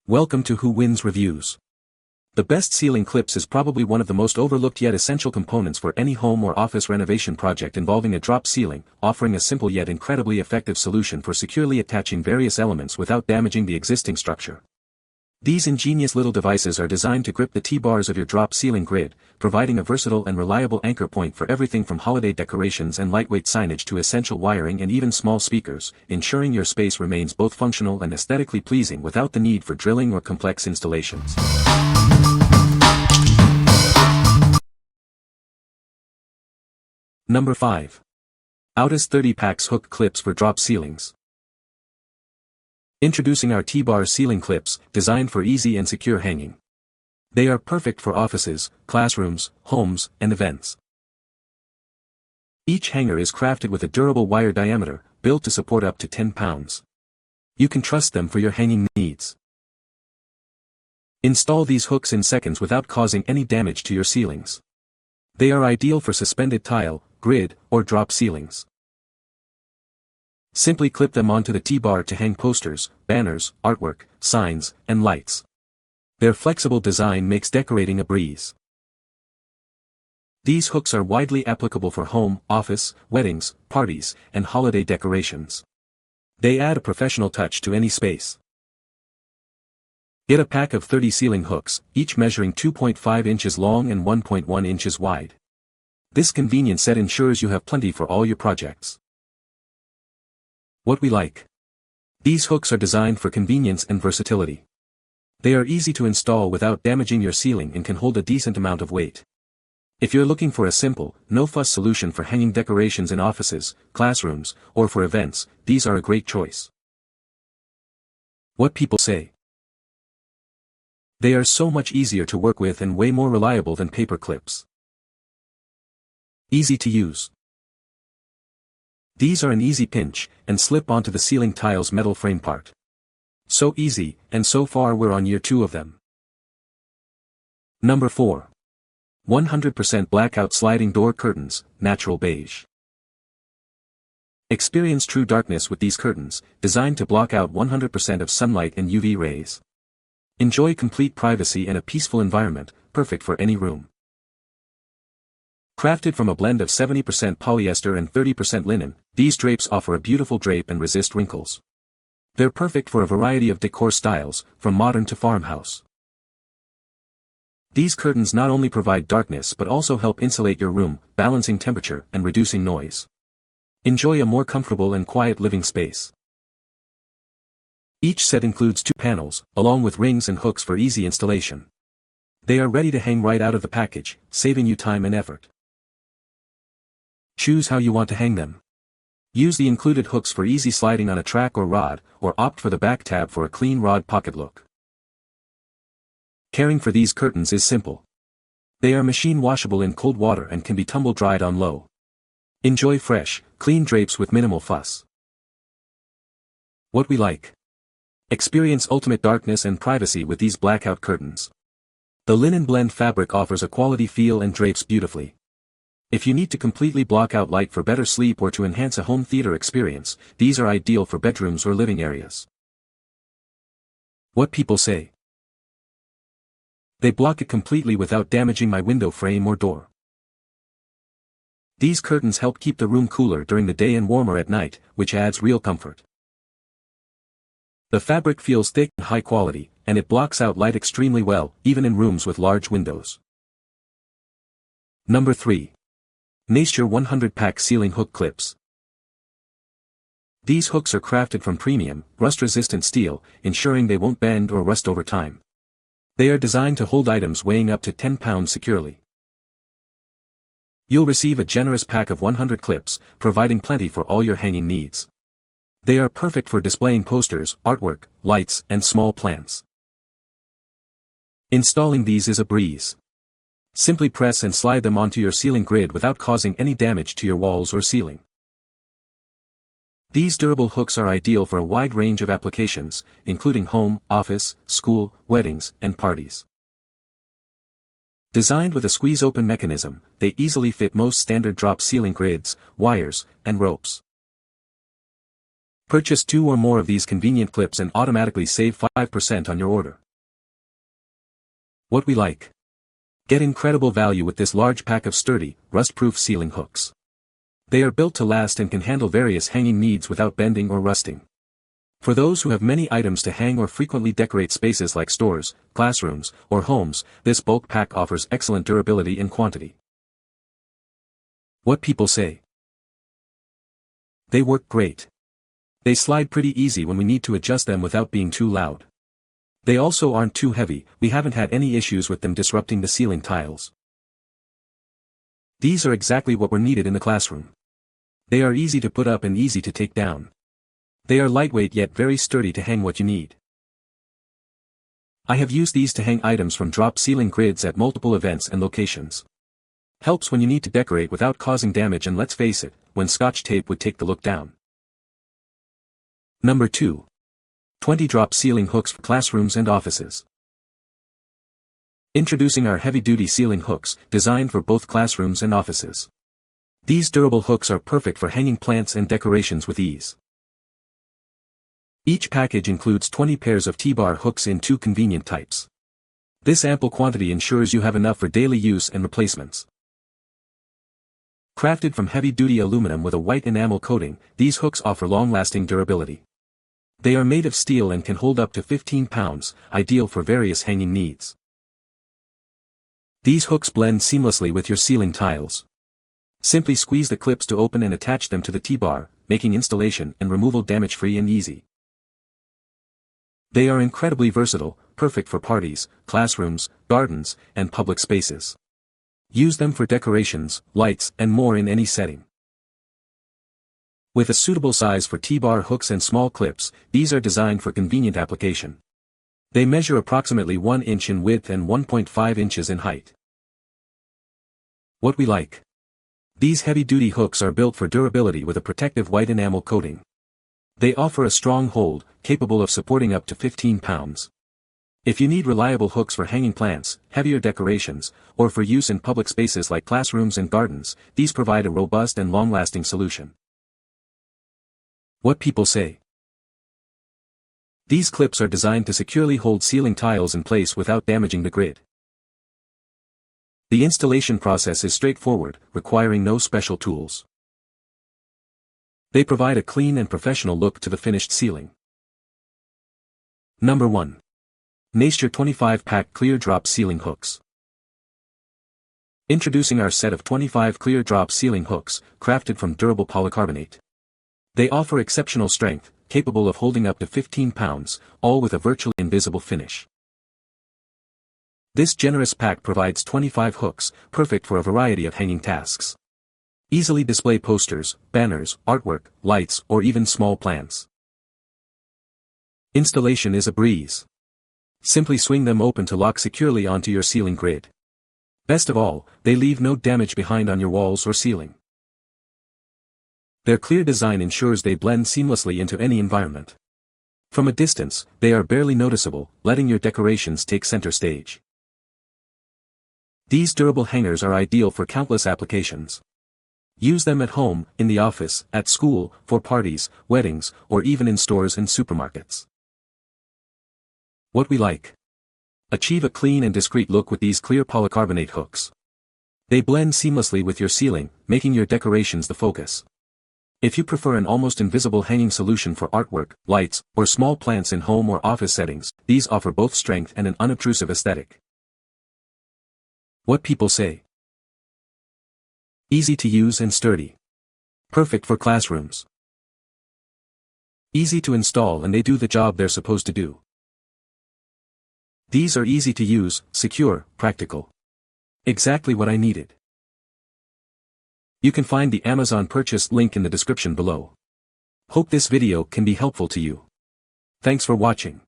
Welcome to Who Wins Reviews. The best ceiling clips is probably one of the most overlooked yet essential components for any home or office renovation project involving a drop ceiling, offering a simple yet incredibly effective solution for securely attaching various elements without damaging the existing structure. These ingenious little devices are designed to grip the T-bars of your drop ceiling grid, providing a versatile and reliable anchor point for everything from holiday decorations and lightweight signage to essential wiring and even small speakers, ensuring your space remains both functional and aesthetically pleasing without the need for drilling or complex installations. Number 5. Outus 30 Packs Hook Clips for Drop Ceilings. Introducing our T-bar ceiling clips, designed for easy and secure hanging. They are perfect for offices, classrooms, homes, and events. Each hanger is crafted with a durable wire diameter, built to support up to 10 pounds. You can trust them for your hanging needs. Install these hooks in seconds without causing any damage to your ceilings. They are ideal for suspended tile, grid, or drop ceilings. Simply clip them onto the T-bar to hang posters, banners, artwork, signs, and lights. Their flexible design makes decorating a breeze. These hooks are widely applicable for home, office, weddings, parties, and holiday decorations. They add a professional touch to any space. Get a pack of 30 ceiling hooks, each measuring 2.5 inches long and 1.1 inches wide. This convenient set ensures you have plenty for all your projects. What we like. These hooks are designed for convenience and versatility. They are easy to install without damaging your ceiling and can hold a decent amount of weight. If you're looking for a simple, no-fuss solution for hanging decorations in offices, classrooms, or for events, these are a great choice. What people say. They are so much easier to work with and way more reliable than paper clips. Easy to use. These are an easy pinch, and slip onto the ceiling tile's metal frame part. So easy, and so far we're on year 2 of them. Number 4. 100% Blackout Sliding Door Curtains, Natural Beige. Experience true darkness with these curtains, designed to block out 100% of sunlight and UV rays. Enjoy complete privacy and a peaceful environment, perfect for any room. Crafted from a blend of 70% polyester and 30% linen, these drapes offer a beautiful drape and resist wrinkles. They're perfect for a variety of decor styles, from modern to farmhouse. These curtains not only provide darkness but also help insulate your room, balancing temperature and reducing noise. Enjoy a more comfortable and quiet living space. Each set includes 2 panels, along with rings and hooks for easy installation. They are ready to hang right out of the package, saving you time and effort. Choose how you want to hang them. Use the included hooks for easy sliding on a track or rod, or opt for the back tab for a clean rod pocket look. Caring for these curtains is simple. They are machine washable in cold water and can be tumble dried on low. Enjoy fresh, clean drapes with minimal fuss. What we like. Experience ultimate darkness and privacy with these blackout curtains. The linen blend fabric offers a quality feel and drapes beautifully. If you need to completely block out light for better sleep or to enhance a home theater experience, these are ideal for bedrooms or living areas. What people say. They block it completely without damaging my window frame or door. These curtains help keep the room cooler during the day and warmer at night, which adds real comfort. The fabric feels thick and high quality, and it blocks out light extremely well, even in rooms with large windows. Number 3. NACETURE 100-Pack Ceiling Hook Clips. These hooks are crafted from premium, rust-resistant steel, ensuring they won't bend or rust over time. They are designed to hold items weighing up to 10 pounds securely. You'll receive a generous pack of 100 clips, providing plenty for all your hanging needs. They are perfect for displaying posters, artwork, lights, and small plants. Installing these is a breeze. Simply press and slide them onto your ceiling grid without causing any damage to your walls or ceiling. These durable hooks are ideal for a wide range of applications, including home, office, school, weddings, and parties. Designed with a squeeze-open mechanism, they easily fit most standard drop ceiling grids, wires, and ropes. Purchase 2 or more of these convenient clips and automatically save 5% on your order. What we like. Get incredible value with this large pack of sturdy, rust-proof ceiling hooks. They are built to last and can handle various hanging needs without bending or rusting. For those who have many items to hang or frequently decorate spaces like stores, classrooms, or homes, this bulk pack offers excellent durability and quantity. What people say. They work great. They slide pretty easy when we need to adjust them without being too loud. They also aren't too heavy, we haven't had any issues with them disrupting the ceiling tiles. These are exactly what were needed in the classroom. They are easy to put up and easy to take down. They are lightweight yet very sturdy to hang what you need. I have used these to hang items from drop ceiling grids at multiple events and locations. Helps when you need to decorate without causing damage, and let's face it, when Scotch tape would take the look down. Number 2. 20 drop ceiling hooks for classrooms and offices. Introducing our heavy-duty ceiling hooks, designed for both classrooms and offices. These durable hooks are perfect for hanging plants and decorations with ease. Each package includes 20 pairs of T-bar hooks in 2 convenient types. This ample quantity ensures you have enough for daily use and replacements. Crafted from heavy-duty aluminum with a white enamel coating, these hooks offer long-lasting durability. They are made of steel and can hold up to 15 pounds, ideal for various hanging needs. These hooks blend seamlessly with your ceiling tiles. Simply squeeze the clips to open and attach them to the T-bar, making installation and removal damage-free and easy. They are incredibly versatile, perfect for parties, classrooms, gardens, and public spaces. Use them for decorations, lights, and more in any setting. With a suitable size for T-bar hooks and small clips, these are designed for convenient application. They measure approximately 1 inch in width and 1.5 inches in height. What we like. These heavy-duty hooks are built for durability with a protective white enamel coating. They offer a strong hold, capable of supporting up to 15 pounds. If you need reliable hooks for hanging plants, heavier decorations, or for use in public spaces like classrooms and gardens, these provide a robust and long-lasting solution. What people say. These clips are designed to securely hold ceiling tiles in place without damaging the grid. The installation process is straightforward, requiring no special tools. They provide a clean and professional look to the finished ceiling. Number 1. NACETURE 25-pack clear drop ceiling hooks. Introducing our set of 25 clear drop ceiling hooks, crafted from durable polycarbonate. They offer exceptional strength, capable of holding up to 15 pounds, all with a virtually invisible finish. This generous pack provides 25 hooks, perfect for a variety of hanging tasks. Easily display posters, banners, artwork, lights, or even small plants. Installation is a breeze. Simply swing them open to lock securely onto your ceiling grid. Best of all, they leave no damage behind on your walls or ceiling. Their clear design ensures they blend seamlessly into any environment. From a distance, they are barely noticeable, letting your decorations take center stage. These durable hangers are ideal for countless applications. Use them at home, in the office, at school, for parties, weddings, or even in stores and supermarkets. What we like. Achieve a clean and discreet look with these clear polycarbonate hooks. They blend seamlessly with your ceiling, making your decorations the focus. If you prefer an almost invisible hanging solution for artwork, lights, or small plants in home or office settings, these offer both strength and an unobtrusive aesthetic. What people say. Easy to use and sturdy. Perfect for classrooms. Easy to install, and they do the job they're supposed to do. These are easy to use, secure, practical. Exactly what I needed. You can find the Amazon purchase link in the description below. Hope this video can be helpful to you. Thanks for watching.